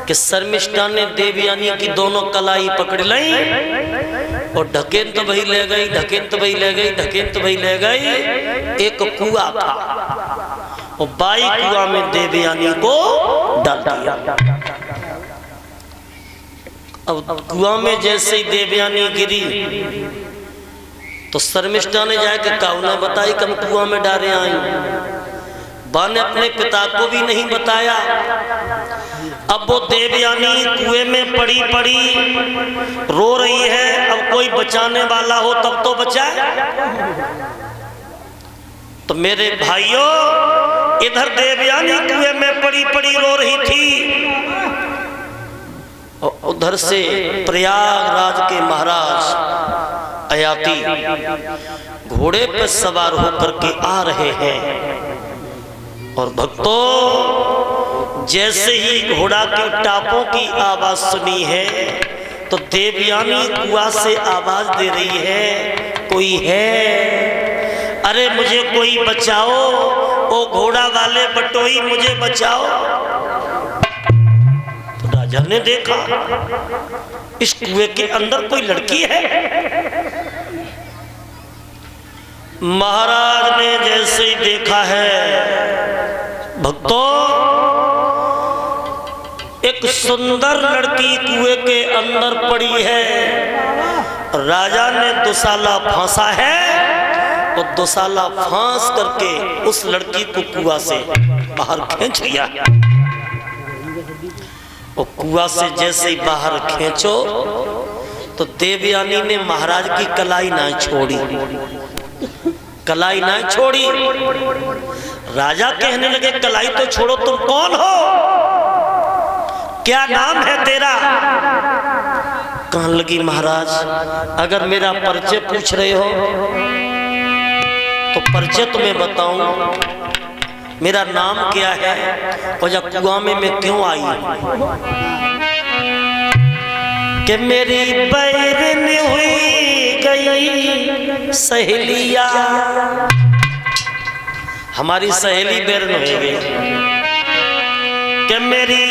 कि शर्मिष्ठा ने देवयानी की दोनों कलाई पकड़ ली और ढकेन तो भाई ले गई, ढकेन तो भाई ले गई, ढकेन तो भाई ले गई। एक कुआं था और बाई कुआं में देवयानी को डाल दिया। अब कुआं में जैसे ही देवयानी गिरी तो शर्मिष्ठा ने जाके काऊ ने बताई कि हम कुआं में डाले आई। बा ने अपने पिता को भी नहीं बताया। अब वो देवयानी कुएं में पड़ी पड़ी रो रही है। अब कोई बचाने वाला हो तब तो बचाए। तो मेरे भाइयों, इधर देवयानी कुएं में पड़ी पड़ी रो रही थी और उधर से प्रयागराज के महाराज अयाती घोड़े पर सवार होकर के आ रहे हैं। और भक्तों, जैसे ही घोड़ा के टापों की आवाज सुनी है तो देवयानी कुआं से आवाज दे रही है, कोई है? अरे मुझे कोई बचाओ, ओ घोड़ा वाले बटोई मुझे बचाओ। तो राजा ने देखा इस कुएं के अंदर कोई लड़की है। महाराज ने जैसे ही देखा है भक्तों, एक सुंदर लड़की कुएं के अंदर पड़ी है। राजा ने दुसाला फांसा है और दुसाला फांस करके उस लड़की को कुआं से बाहर खींच लिया। और कुआं से जैसे ही बाहर खींचो तो देवयानी ने महाराज की कलाई ना छोड़ी, कलाई ना छोड़ी। राजा कहने लगे, कलाई तो छोड़ो, तुम कौन हो? क्या नाम है तेरा? कहने लगी, महाराज अगर मेरा परिचय पूछ रहे हो तो परिचय तुम्हें बताऊं, मेरा नाम क्या है और जब कुआं में मैं क्यों आई? कि मेरी बैरन हुई गई सहेलिया, हमारी सहेली बैरन हो गई। कि मेरी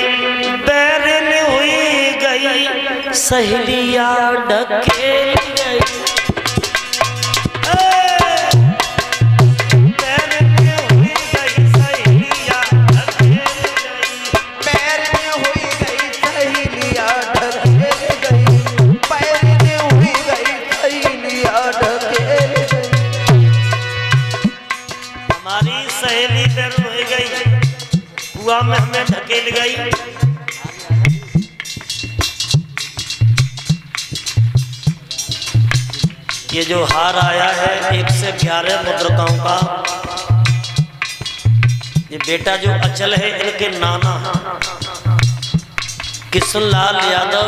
बैरन हुई गई सहेलिया ढकेल गई। कुआं में हमें ढकेल गई। ये जो हार आया है 1 से 11 मुद्रिकाओं का, ये बेटा जो अचल है इनके नाना किशनलाल यादव,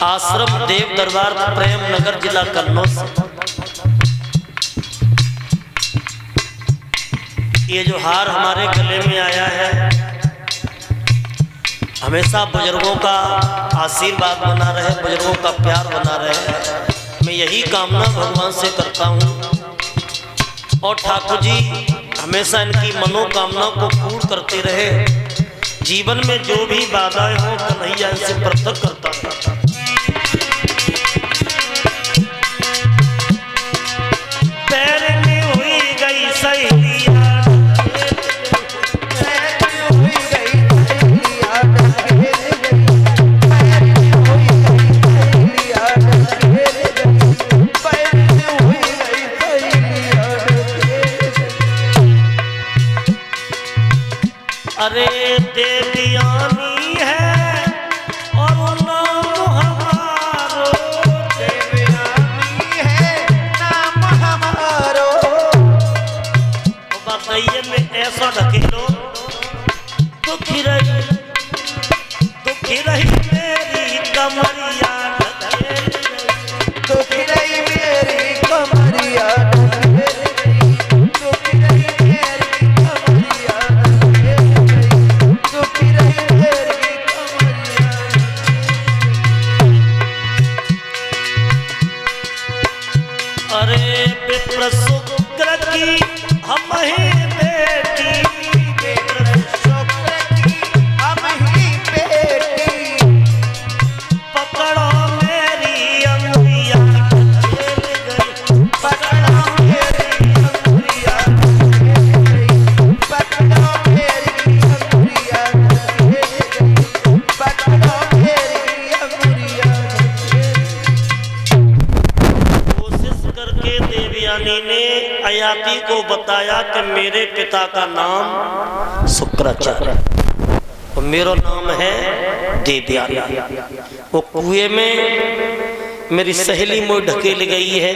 आश्रम देव दरबार प्रेम नगर जिला कन्नौज। ये जो हार हमारे गले में आया है हमेशा बुजुर्गों का आशीर्वाद बना रहे, बुजुर्गों का प्यार बना रहे। मैं यही कामना भगवान से करता हूँ और ठाकुर जी हमेशा इनकी मनोकामना को पूर्ण करते रहे। जीवन में जो भी बाधाएं हो कन्हैया इनसे पृथक करता है। पैर में हुई गई सहेलिया, अरे देवयानी है और नाम हमारो, देवयानी है नाम हमारो। बताइए में ऐसा ढकेलो, दुखी रही मेरी कमरिया ढकेल, दुखी रही मेरी कमरिया शुक्र की हम ही बेटी, शुक्र की हम ही देवयानी ने अयाति को बताया कि मेरे पिता का नाम शुक्राचार्य और मेरा नाम है देवयानी। वो कुएं में मेरी सहेली मुझे ढकेल गई है,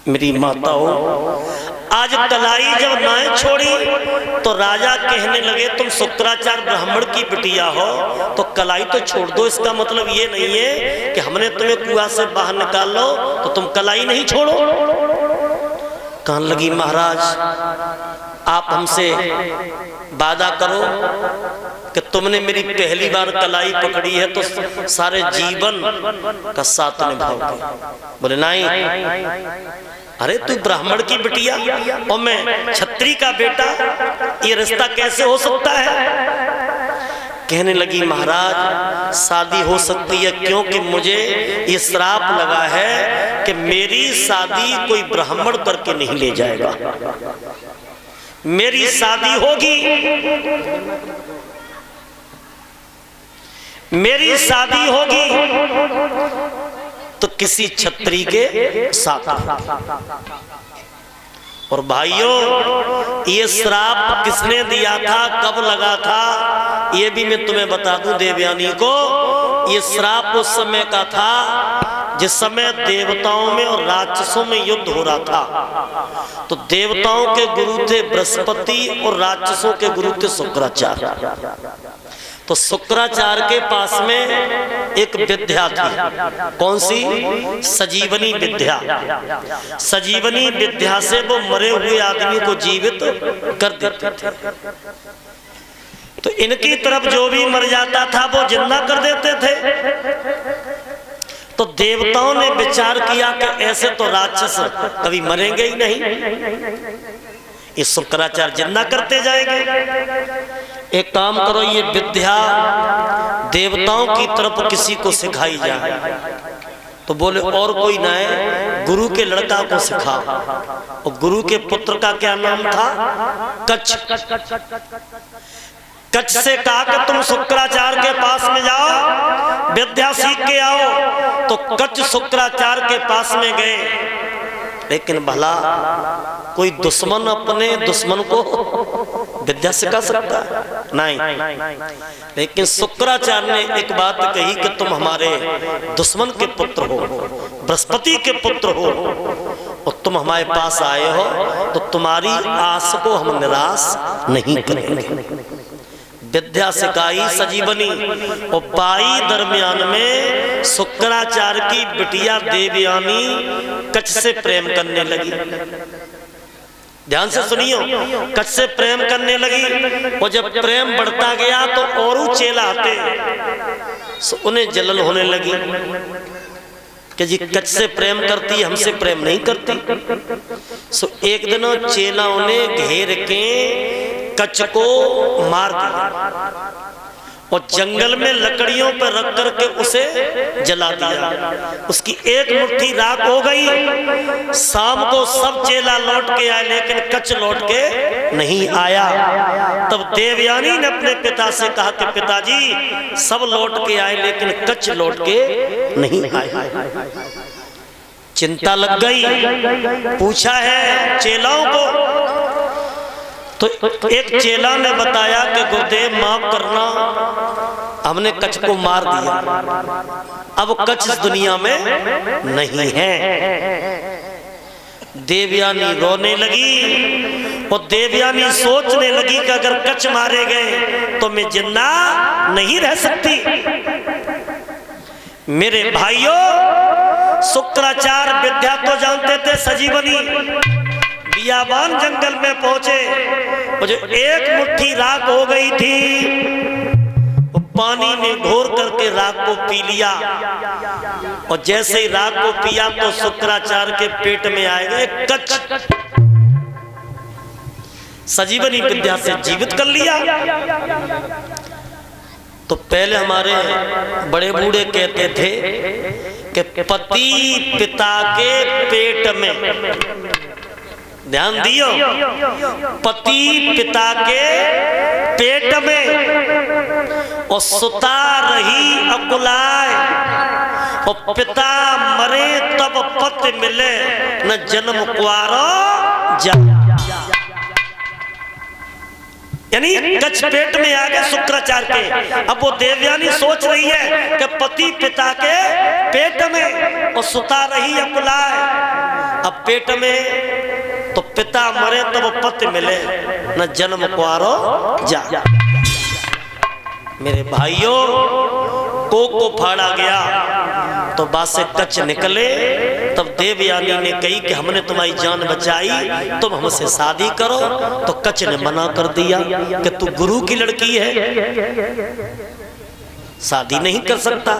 मेरी माता हो। आज कलाई जब नाय छोड़ी तो राजा कहने लगे तुम शुक्राचार्य ब्राह्मण की बिटिया हो तो कलाई तो छोड़ दो। इसका मतलब ये नहीं है कि हमने तुम्हें कुआं से बाहर निकाल लो तो तुम कलाई नहीं छोड़ो। कहने लगी महाराज आप हमसे वादा करो कि तुमने मेरी पहली बार कलाई पकड़ी है तो सारे जीवन का साथ निभाओगे। बोले नहीं। अरे तू ब्राह्मण की बिटिया और मैं छत्री का बेटा, ये रिश्ता कैसे हो सकता है? कहने लगी महाराज शादी हो सकती है क्योंकि मुझे ये श्राप लगा है कि मेरी शादी कोई ब्राह्मण करके नहीं ले जाएगा। मेरी शादी होगी, मेरी शादी होगी तो किसी छत्री के साथ। और भाइयों ये श्राप किसने दिया था, कब लगा था, ये भी मैं तुम्हें बता दूं देवयानी को। ये श्राप उस समय का था जिस समय देवताओं में और राक्षसों में युद्ध हो रहा था। तो देवताओं के गुरु थे बृहस्पति और राक्षसों के गुरु थे शुक्राचार्य। तो शुक्राचार्य के पास में एक विद्या थी। कौन सी? सजीवनी विद्या। सजीवनी विद्या से वो मरे हुए आदमी को जीवित कर देते थे। तो इनकी तरफ जो भी मर जाता था वो जिंदा कर देते थे। तो देवताओं ने विचार किया कि ऐसे तो राक्षस कभी मरेंगे ही नहीं, ये शुक्राचार्य जिंदा करते जाएंगे। एक काम करो, ये विद्या देवताओं की तरफ किसी को सिखाई जाए। तो बोले और कोई ना है, गुरु के लड़का को सिखा। और गुरु के पुत्र का क्या नाम था? कच्छ। कच्छ से कहा कि तुम शुक्राचार्य के पास में जाओ, विद्या सीख के आओ। तो कच्छ शुक्राचार्य के पास में गए। लेकिन भला कोई दुश्मन अपने दुश्मन को विद्या सिखा सकता है? नहीं। लेकिन शुक्राचार्य ने एक बात कही कि तुम हमारे दुश्मन के पुत्र हो, बृहस्पति के पुत्र हो और तुम हमारे पास आए हो तो तुम्हारी आस को हम निराश नहीं करेंगे। विद्या सिखाई सजीवनी। और बाई दरमियान में शुक्राचार्य की बिटिया देवयानी कच्छ से प्रेम करने लगी। ध्यान से सुनियो, कच्छ से प्रेम करने लगी। और जब प्रेम बढ़ता गया तो और चेला आते, उन्हें जलन होने लगी कि जी कच्छ से प्रेम करती, हमसे प्रेम नहीं करती। एक दिन चेलाओं ने घेर के कच्छ को मार दिया और जंगल में लकड़ियों पर रख करके उसे जला दिया। उसकी एक मुट्ठी राख हो गई। शाम को सब चेला लौट के आए लेकिन कच्छ लौट के नहीं आया। तब देवयानी ने अपने पिता से कहा कि पिताजी सब लौट के आए लेकिन कच्छ लौट के नहीं आए। चिंता लग गई। पूछा है चेलाओं को तो एक चेला ने बताया कि गुरुदेव माफ करना, हमने कच्छ को मार दिया, अब कच्छ इस दुनिया में नहीं है। देवयानी रोने लगी और देवयानी सोचने लगी कि अगर कच्छ मारे गए तो मैं जिंदा नहीं रह सकती। मेरे भाइयों, शुक्राचार्य विद्या तो जानते थे सजीवनी। बियाबान जंगल में पहुंचे, मुझे एक मुट्ठी राख हो गई थी, वो पानी में घोर करके राख को पी लिया। और जैसे ही राख को पिया तो शुक्राचार्य के पेट में आए कच्छ, सजीवनी विद्या से जीवित कर लिया। तो पहले हमारे बड़े बूढ़े कहते थे कि पति पिता के पेट में, ध्यान दियो, पति पिता के पेट में और सुता रही अकुलाए, और पिता मरे तब पत मिले न जन्म कुआरो जा। यानी कच्छ पेट में आ गए शुक्राचार्य के। अब वो देवयानी सोच रही है कि पति पिता के पेट में और सुता रही अपलाए। अब पेट में तो पिता मरे तब पति मिले न जन्म कुआरो जा। मेरे भाइयों, को फाड़ा गया तो बासे कच्छ निकले। तब देवयानी ने कही कि हमने तुम्हारी जान बचाई, तुम हमसे शादी करो। तो कच्छ ने मना कर दिया कि तू गुरु की लड़की है, शादी नहीं कर सकता।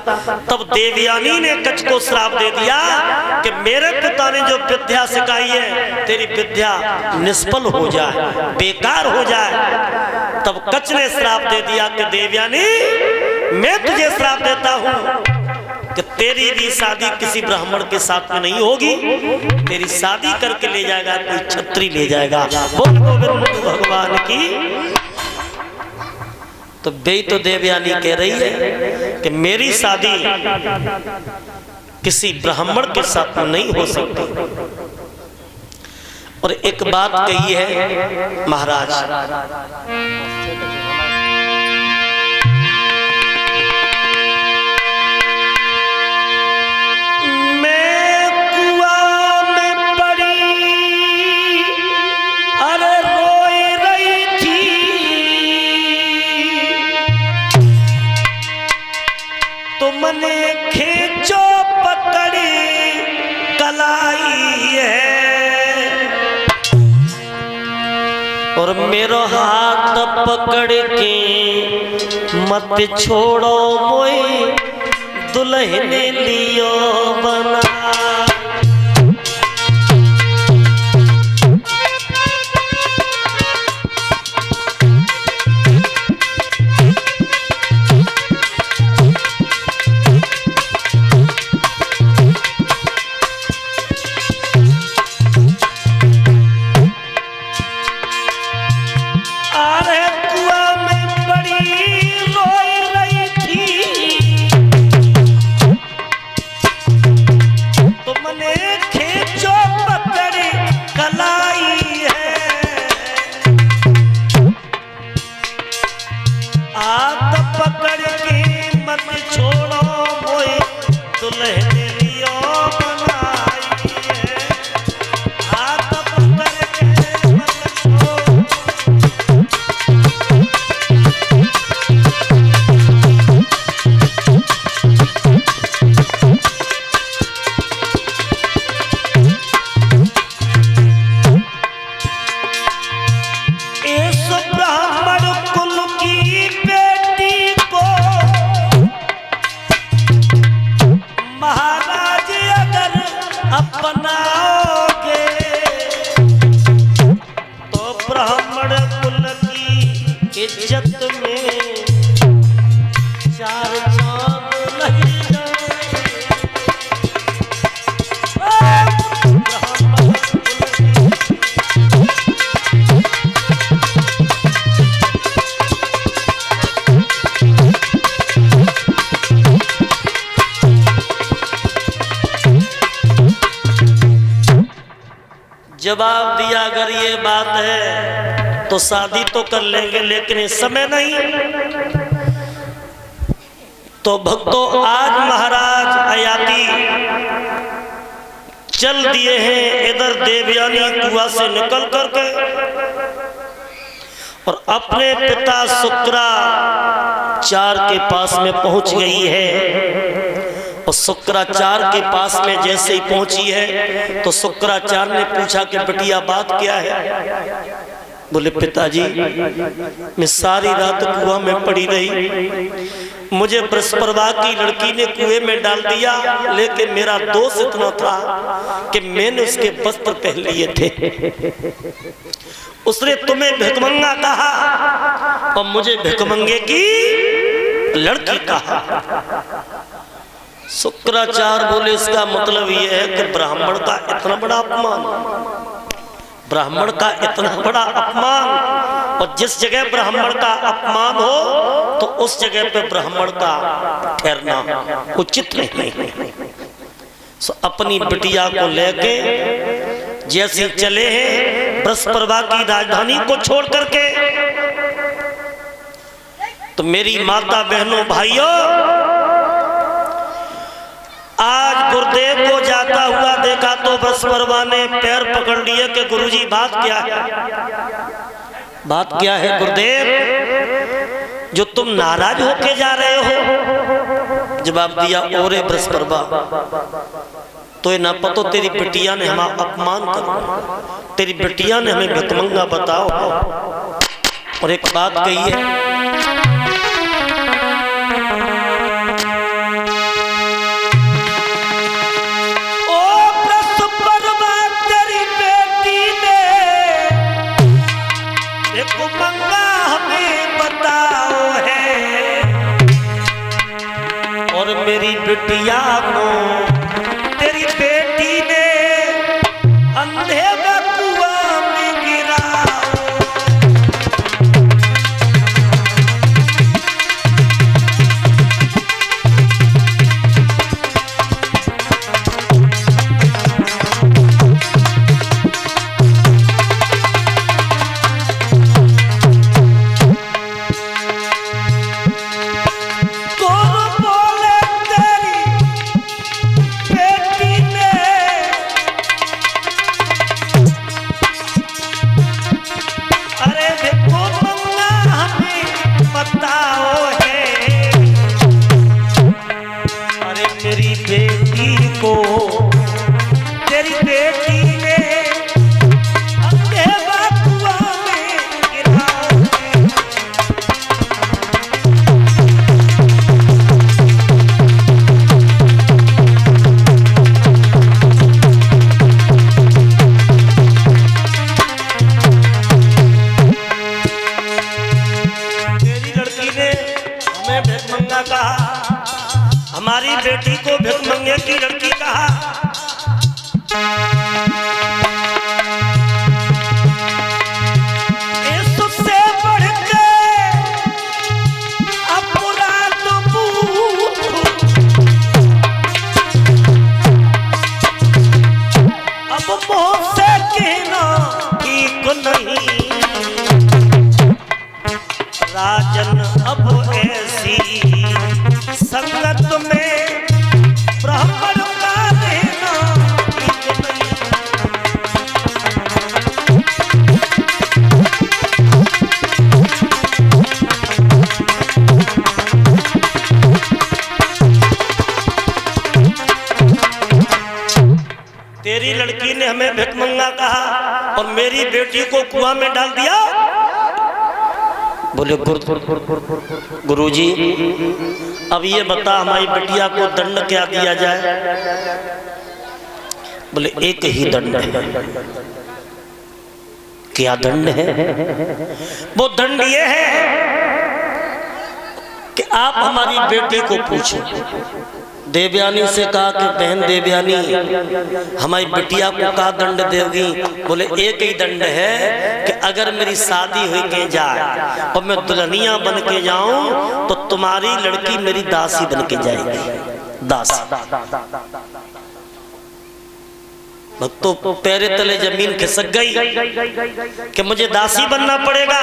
तब देवयानी ने कच्छ को श्राप दे दिया कि मेरे पिता ने जो विद्या सिखाई है तेरी विद्या निष्फल हो जाए, बेकार हो जाए। तब कच्छ ने श्राप दे दिया कि देवयानी, मैं तुझे श्राप देता हूं कि तेरी भी शादी किसी ब्राह्मण के साथ में नहीं होगी, तेरी शादी करके ले जाएगा कोई छत्री ले जाएगा। बोल गोविंद भगवान की। तो बे तो देवयानी कह रही है कि मेरी शादी किसी ब्राह्मण के साथ में नहीं हो सकती। और एक बात कही है महाराज, तुमने खींचो पकड़ी कलाई है और मेरो हाथ पकड़ के मत छोड़ो मोई दुल्हन लियो बना। जवाब दिया अगर ये बात है तो शादी तो कर लेंगे, लेकिन इस समय नहीं। तो भक्तों, आज महाराज अयाती चल दिए हैं इधर देवयानी कुआं से निकल करके और अपने पिता शुक्राचार्य के पास में पहुंच गई है। और शुक्राचार्य के पास में जैसे ही पहुंची है तो शुक्राचार्य ने पूछा कि बिटिया बात क्या है। बोले पिताजी, मैं सारी रात कुआं में पड़ी रही, मुझे बृहस्पति की लड़की ने कुएं में डाल दिया, लेकिन मेरा दोष इतना था कि मैंने उसके वस्त्र पहन लिए थे। उसने तुम्हें भिखमंगा कहा और मुझे भिखमंगे की लड़की कहा। शुक्राचार्य बोले इसका मतलब यह है कि ब्राह्मण का इतना बड़ा अपमान, ब्राह्मण का इतना बड़ा अपमान, और जिस जगह ब्राह्मण का अपमान हो तो उस जगह पे ब्राह्मण का ठहरना उचित नहीं है। सो अपनी बिटिया को लेके जैसे चले हैं बृहस्पति की राजधानी को छोड़ करके, तो मेरी माता बहनों भाइयों, आज गुरुदेव को जाता हुआ देखा तो बृहस्पति ने पैर पकड़ लिए कि गुरुजी बात क्या है, बात क्या है गुरुदेव, जो तुम नाराज होके जा रहे हो। जवाब दिया, ओरे बृहस्पति, तो ये ना पतो तेरी बिटिया ने हमारा अपमान कर, तेरी बिटिया ने हमें भिखमंगा बताओ। और एक बात कही है, ओ बृहस्पति तेरी बेटी ने भिखमंगा हमें बताओ है, और मेरी बिटिया को तेरी बेटी ने अंधे कुआं में गिरा। हमारी बेटी को भिखमंगे की लड़की कहा। इससे बढ़ के अपराध अब मुंह से कहना ठीक नहीं, राजन अब ऐसी संगत में ब्राह्मण का रहना ठीक नहीं। तेरी लड़की ने हमें भिखमंगा कहा और मेरी बेटी को कुआं में डाल दिया। बोले गुरुजी, अब ये बता हमारी बिटिया को दंड क्या दिया जाए। बोले एक ही दंड है। क्या दंड है? वो दंड ये है कि आप हमारी बेटी को पूछो। देवयानी से कहा कि बहन देवयानी, हमारी बिटिया को क्या दंड देगी? बोले एक ही दंड है कि अगर मेरी शादी हुई के जाए और मैं दुल्हनिया बन के जाऊं तो तुम्हारी लड़की मेरी दासी बन के जाएगी। दासी। भक्तों पैरे तले जमीन खिसक गई कि मुझे दासी बनना पड़ेगा।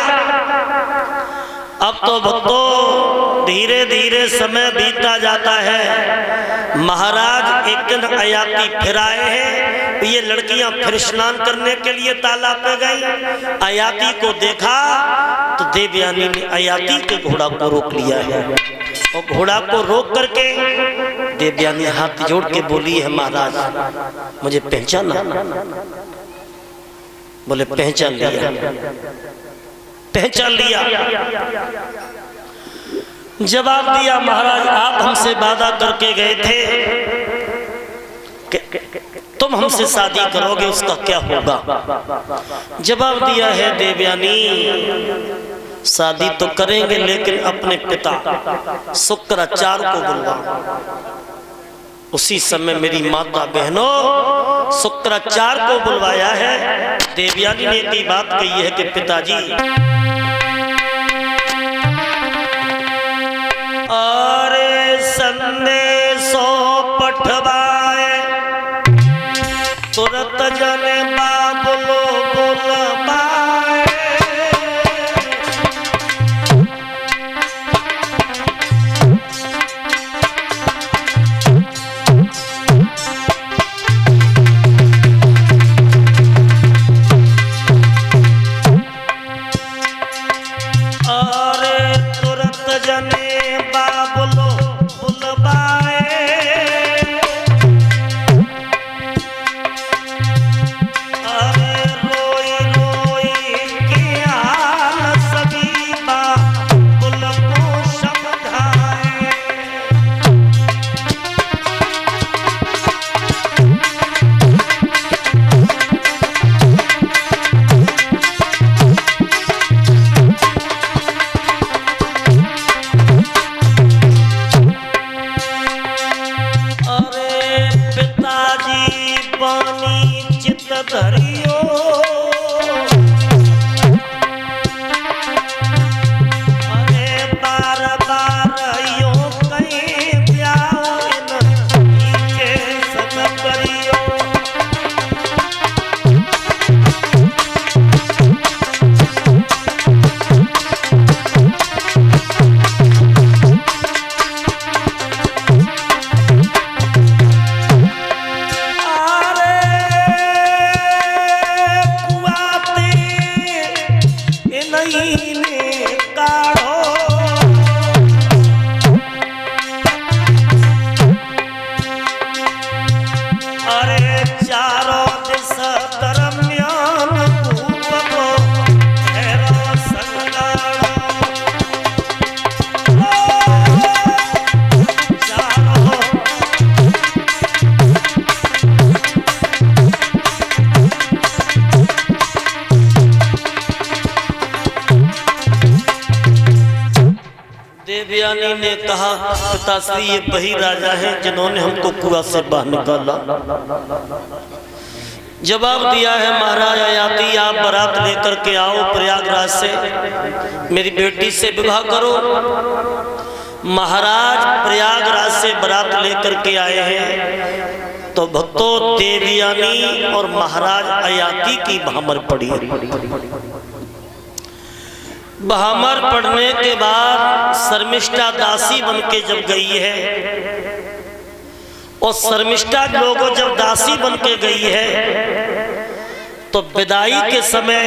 अब तो भक्तों धीरे धीरे समय बीतता जाता है। महाराज एक दिन अयाती फिर आए हैं, ये लड़कियां फिर स्नान करने के लिए तालाब पे गई। अयाती को देखा तो देवयानी ने अयाती के घोड़ा को रोक लिया है और घोड़ा को रोक करके देवयानी हाथ जोड़ के बोली है, महाराज मुझे पहचाना? बोले पहचान लिया, पहचान लिया। जवाब दिया, महाराज आप हमसे वादा करके गए थे कि तुम हमसे शादी करोगे, उसका क्या होगा? जवाब दिया है देवयानी, शादी तो करेंगे लेकिन अपने पिता शुक्राचार्य को बुलवा। उसी समय मेरी माता बहनों शुक्राचार्य को बुलवाया है। देवयानी ने एक बात कही है कि पिताजी अरे संदेशो पठवाए तुरत जने बाबुलो बुलवाए। अरे तुरत जने बाबुलो बुलवाए धरियो अरे बार बार यो कहीं ब्याह के संग करियो। देवयानी ने कहा पिताश्री ये वही राजा हैं जिन्होंने हमको कुआं से बाहर निकाला। जवाब दिया है महाराज अयाती आप बारात लेकर के आओ प्रयागराज से, मेरी बेटी से विवाह करो। महाराज प्रयागराज से बारात लेकर के आए हैं तो भक्तों देवयानी और महाराज अयाती की भामर पड़ी। बहामर पढ़ने के बाद शर्मिष्ठा दासी बन के जब गई है और शर्मिष्ठा लोगों जब दासी बन के गई है तो विदाई के समय